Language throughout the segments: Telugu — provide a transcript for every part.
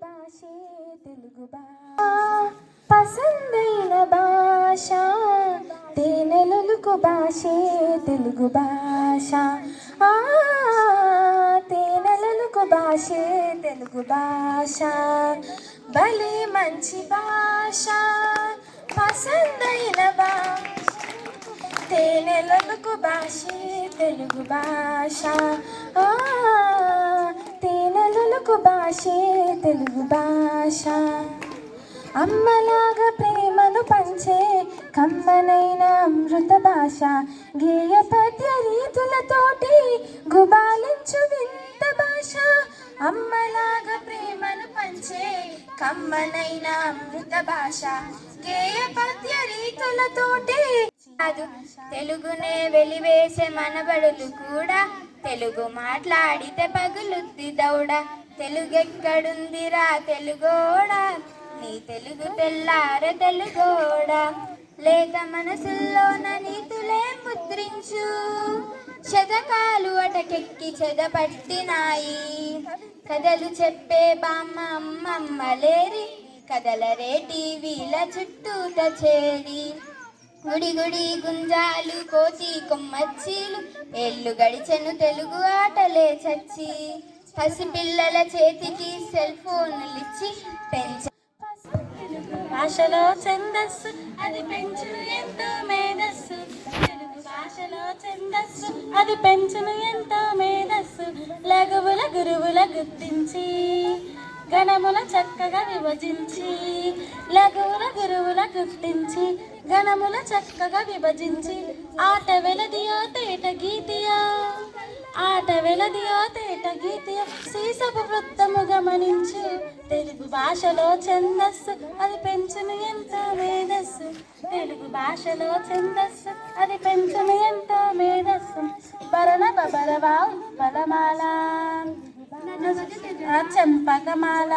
భాషే తెలుగు భాష పసందైన భాష తేనెలొలుకు భాషే తెలుగు భాష తేనెలొలుకు భాషే తెలుగు భాష భలే మంచి భాష పసందైన భాష తేనెలొలుకు భాషే తెలుగు భాష తేనెలొలుకు భాషే తెలుగు భాష అమ్మలాగా ప్రేమను పంచే కమ్మనైన అమృత భాష గేయ పద్య రీతులతోటి గుబాలించు వింత భాష అమ్మలాగా ప్రేమను పంచే కమ్మనైన అమృత భాష గేయ పద్య రీతులతోటి తెలుగునే వెలివేసే మనబడులు కూడా తెలుగు మాట్లాడితే పగులుద్ది దౌడ తెలుగెక్కడుందిరా తెలుగోడా నీ తెలుగు తెల్లారె తెలుగోడా లేక మనసుల్లోన నీతులే ముద్రించు శతకాలు అటకెక్కి చెదపట్టినాయి కథలు చెప్పే బామ్మ అమ్మమ్మలేరి కథలరే టీవీల చుట్టూత చేరి గుడి గుడి గుంజాలు కోతి కొమ్మచ్చీలు ఏళ్ళు గడిచెను తెలుగు ఆటలే చచ్చి పసిపిల్లల చేతికి సెల్ ఫోన్లిచ్చి పెంచ భాషలో ఛందస్సు అది పెంచును ఎంతో మేధస్సు తెలుగు భాషలో ఛందస్సు అది పెంచును ఎంతో మేధస్సు లఘువుల గురువుల గుర్తించి గణముల చక్కగా విభజించి లఘువుల గురువుల గుర్తించి గణముల చక్కగా విభజించి ఆట వెలదియో తేట గీతియో ఆట వెలదియో తేట గీతియో సీసపు వృత్తము గమనించు తెలుగు భాషలో ఛందస్సు అది పెంచును ఎంతో మేధస్సు తెలుగు భాషలో ఛందస్సు అది పెంచును ఎంతో మేధస్సు భరణ బబరవా పదమాల చంపకమాల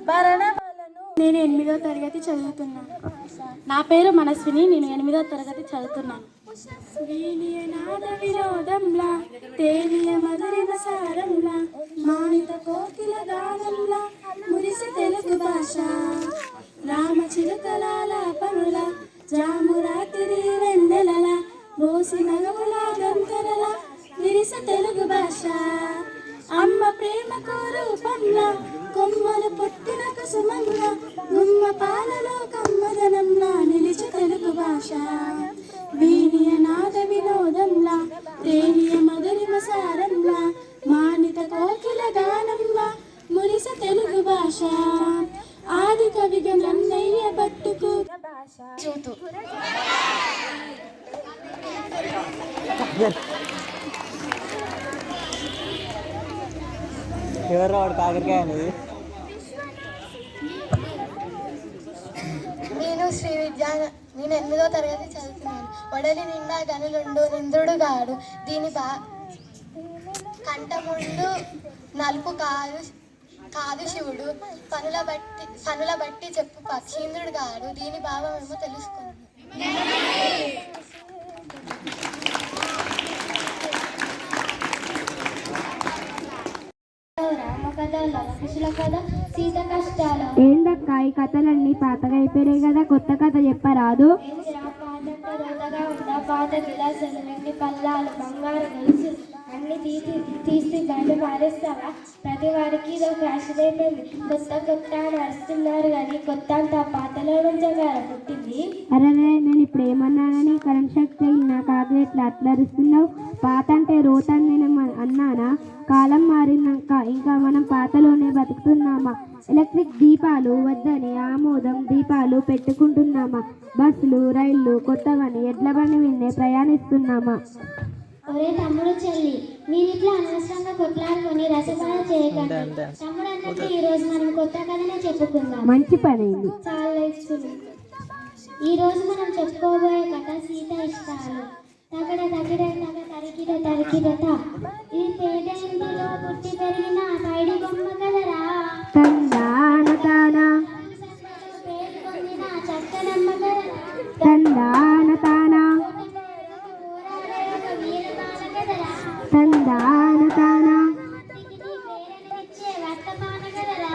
భరణమాలను నేను 8వ తరగతి చదువుతున్నాను. నా పేరు మనస్విని. నేను 8వ తరగతి చదువుతున్నాను. వీణియనాద వినోదంలా తేనియ మధురిమ సారంలా మానిత కోకిల గానంలా మురిసి తెలుగు భాష రామచిలుకలాల పనుల జామురాతిరి వెన్నెలల మోసి నగముల గంతరల విరిస తెలుగు భాష అమ్మ ప్రేమకు రూపంలా కొమ్మలు పుట్టిన కుసుమంలా గుమ్మ పాలలో కమ్మదనంలా నిలిచి తెలుగు భాష వీణియ నాద వినోదంలా తేనియ మధురిమ సారంలా మానిత కోకిల గానంలా మురిస తెలుగు భాష ఆది కవిగా నన్నయ్య బట్టుకు చూతు ఎవరు వాడు కాకరకాయ అనేది నేను శ్రీ విద్యా నేను 8వ తరగతి చదువుతున్నాను. వడలి నిండా గనులుండు నింద్రుడు గాడు దీని కంఠముండు నలుపు కాదు శివుడు పనుల బట్టి చెప్పు పక్షీంద్రుడు గాడు దీని భావమేమో తెలుసుకుంది. ఏందక్క ఈ కథలన్నీ పాతగా అయిపోయాయి కదా, కొత్త కథ చెప్పరాదు? పాత గిలాసులు పల్లాలు బంగారు గొలుసు అన్ని తీసి బయట పారేస్తావా? ప్రతి వారికి ఇదో ఫ్యాషన్ అయిపోయింది. కొత్త అని అరుస్తున్నారు కానీ కొత్త అంతా పాతలో నుంచే కదా పుట్టింది. అరే నేను ఇప్పుడు ఏమన్నానని కరెంట్ షాక్ తగిలి నా కాదు ఎట్లా అట్లా అరుస్తున్నావు? పాత అంటే రోతని నేను అన్నానా? కాలం మారినాక ఇంకా మనం పాతలోనే బతుకుతున్నామా? ఎలక్ట్రిక్ దీపాలు వద్దని ఆమోదం దీపాలు పెట్టుకుంటున్నామా? బస్సులు రైళ్లు కొత్తవని ఎడ్ల బండి విన్నే ప్రయాణిస్తున్నామా? ఒరే తమ్ముడు చెల్లి మీరు ఇట్లా అనవసరంగా కొట్లాడుకొని రసపాన చేయకండి. తమ్ముడు అన్నట్టు ఈ రోజు మనం కొత్త కథనే చెప్పుకుందాం. మంచి పని అయింది. చాలా ఈ రోజు మనం చెప్పుకోబోయే కథ సీత ఇష్టాలు. తగడ తగిడ తగ తరికిడ తరికిడట ఇది పేద ఇంటిలో పుట్టి పెరిగిన పైడి బొమ్మ కదరా. తందాన తానా పేరు పొందిన చక్కనమ్మ కదరా. తందాన తానా తందాన తానా పేరనిచ్చే వర్తమాన కదరా.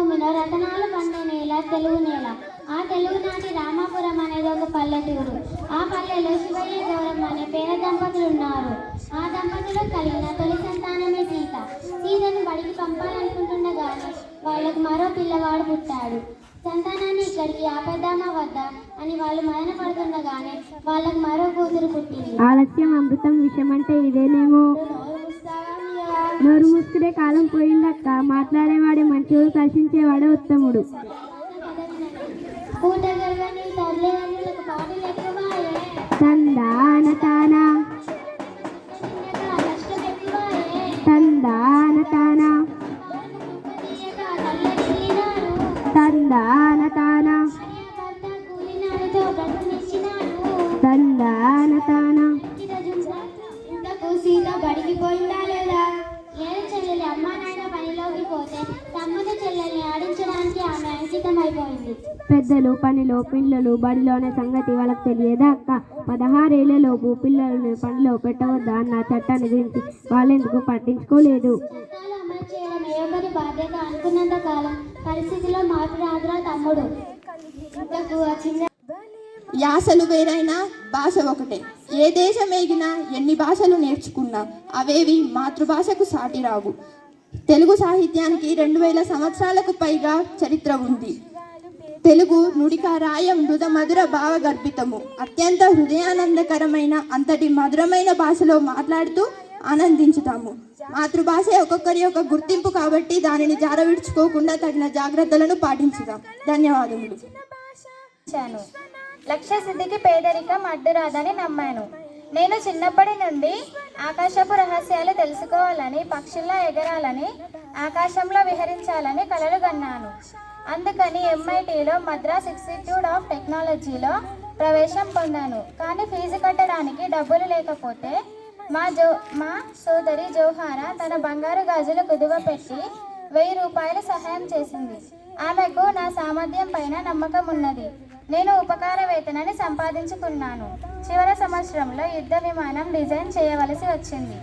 భూమిలో రతనాలు పండే నేల తెలుగు నేల. ఆ తెలుగునాటి రామాపురం అనేది ఒక పల్లెటూరు. ఆ పల్లెలో శివయ్య గౌరమ్మ అనే పేద దంపతులు ఉన్నారు. ఆ దంపతులు కలిగిన తొలి సంతానమే సీత. సీతను బడికి పంపాలనుకుంటుండగానే వాళ్ళకు మరో పిల్లవాడు పుట్టాడు. సంతానాన్ని ఇక్కడికి ఆపేద్దామా వద్దా అని వాళ్ళు మదన పడుతుండగానే వాళ్ళకు మరో కూతురు పుట్టింది. ఆలస్యం అమృతం విషయం అంటే ఇదేనేమో. నోరు ముసుకునే కాలం పోయిందక్క. మాట్లాడేవాడే మంచివాడు, ప్రశ్నించేవాడే ఉత్తముడు. పూట గర్భని తల్లిదండ్రులకు పాటలు ఎక్కువాయే, తందాన తానా కష్టం ఎక్కువాయే, తందాన తానా తల్లడిల్లినాడు, తందాన తానా భర్త కూలినాడితో బ్రతుకునిచ్చినాడు. తందాన తానా. ఇంతకు సీత బడికి పోయిందా లేదా? లేదు చెల్లెలి. అమ్మా నాయన పనిలోకి పోతే తమ్ముడు చెల్లెల్ని ఆడించడానికి ఆమె అంకితమైపోయింది. పెద్దలు పనిలో, పిల్లలు బడిలోనే సంగతి వాళ్ళకి తెలియదా అక్క? 16 ఏళ్లలోపు పిల్లలను పనిలో పెట్టవద్దా అన్న చట్టాన్ని గురించి వాళ్ళెందుకు పట్టించుకోలేదు? చట్టాలు అమలు చేయడం ఏ ఒక్కరి బాధ్యత అనుకున్నంత కాలం పరిస్థితిలో మార్పు రాదురా తమ్ముడు. ఇంతకు ఆ చిన్న యాసలు వేరైనా భాష ఒకటే. ఏ దేశం ఎగినా ఎన్ని భాషలు నేర్చుకున్నా అవేవి మాతృభాషకు సాటి రావు. తెలుగు సాహిత్యానికి 2000 సంవత్సరాలకు పైగా చరిత్ర ఉంది. తెలుగు నుడికారాయం మృద మధుర భావగర్భితము. అత్యంత హృదయానందకరమైన అంతటి మధురమైన భాషలో మాట్లాడుతూ ఆనందించుతాము. మాతృభాష ఒక్కొక్కరి యొక్క గుర్తింపు కాబట్టి దానిని జారవిడ్చుకోకుండా తగిన జాగ్రత్తలను పాటించుదాం. ధన్యవాదములు. లక్ష్య సిద్ధికి పేదరికం అడ్డురాదని నమ్మాను. నేను చిన్నప్పటి నుండి ఆకాశపు రహస్యాలు తెలుసుకోవాలని, పక్షుల్లా ఎగరాలని, ఆకాశంలో విహరించాలని కలలు కన్నాను. అందుకని MITలో మద్రాస్ ఇన్స్టిట్యూట్ ఆఫ్ టెక్నాలజీలో ప్రవేశం పొందాను. కానీ ఫీజు కట్టడానికి డబ్బులు లేకపోతే మా సోదరి జోహారా తన బంగారు గాజులు కుదువ పెట్టి 1000 రూపాయలు సహాయం చేసింది. ఆమెకు నా సామర్థ్యం పైన నమ్మకం ఉన్నది. నేను ఉపకార వేతనాన్ని సంపాదించుకున్నాను. చివరి సంవత్సరంలో యుద్ధ విమానం డిజైన్ చేయవలసి వచ్చింది.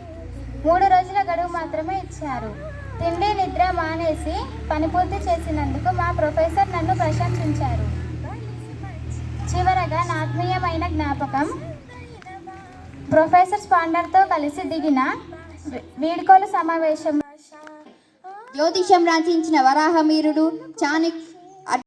3 రోజుల గడువు మాత్రమే ఇచ్చారు. తిండి నిద్ర మానేసి పని పూర్తి చేసినందుకు మా ప్రొఫెసర్ నన్ను ప్రశంసించారు. చివరగా నా ఆత్మీయమైన జ్ఞాపకం ప్రొఫెసర్ స్పాండర్తో కలిసి దిగిన వీడ్కోలు సమావేశం. జ్యోతిష్యం రాంచించిన వరాహమీరుడు,